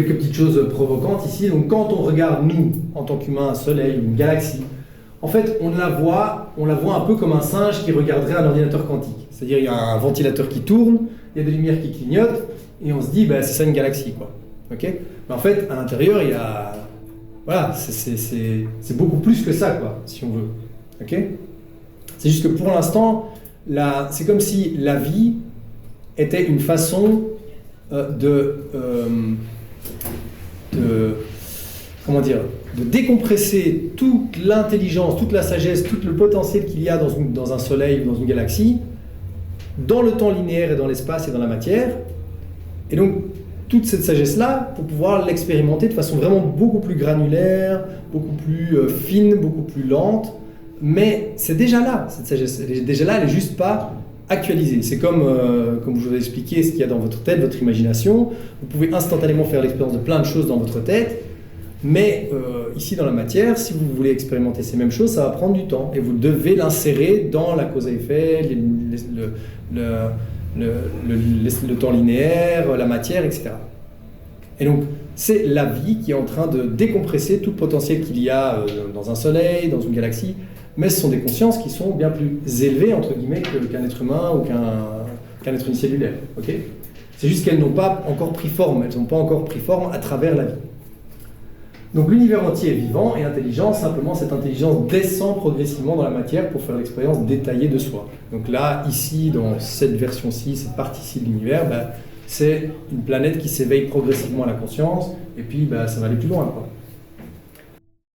quelques petites choses provocantes ici. Donc quand on regarde, nous, en tant qu'humains, un soleil ou une galaxie, en fait, on la voit un peu comme un singe qui regarderait un ordinateur quantique. C'est-à-dire, il y a un ventilateur qui tourne, il y a des lumières qui clignotent, et on se dit, c'est ça une galaxie, quoi. Okay. Mais en fait, à l'intérieur, il y a... Voilà, c'est beaucoup plus que ça, quoi, si on veut. Okay. C'est juste que pour l'instant, c'est comme si la vie était une façon comment dire, de décompresser toute l'intelligence, toute la sagesse, tout le potentiel qu'il y a dans un soleil ou dans une galaxie, dans le temps linéaire et dans l'espace et dans la matière. Et donc, toute cette sagesse-là, pour pouvoir l'expérimenter de façon vraiment beaucoup plus granulaire, beaucoup plus fine, beaucoup plus lente. Mais c'est déjà là, cette sagesse. Elle est déjà là, elle n'est juste pas actualisée. C'est comme je vous ai expliqué, ce qu'il y a dans votre tête, votre imagination. Vous pouvez instantanément faire l'expérience de plein de choses dans votre tête. Mais ici, dans la matière, si vous voulez expérimenter ces mêmes choses, ça va prendre du temps. Et vous devez l'insérer dans la cause à effet, le temps linéaire, la matière, etc. Et donc, c'est la vie qui est en train de décompresser tout le potentiel qu'il y a dans un soleil, dans une galaxie, mais ce sont des consciences qui sont bien plus élevées, entre guillemets, qu'un être humain ou qu'un être unicellulaire. Okay. C'est juste qu'elles n'ont pas encore pris forme, elles n'ont pas encore pris forme à travers la vie. Donc l'univers entier est vivant et intelligent, simplement cette intelligence descend progressivement dans la matière pour faire l'expérience détaillée de soi. Donc là, ici, dans cette version-ci, cette partie-ci de l'univers, c'est une planète qui s'éveille progressivement à la conscience, et puis ça va aller plus loin, quoi.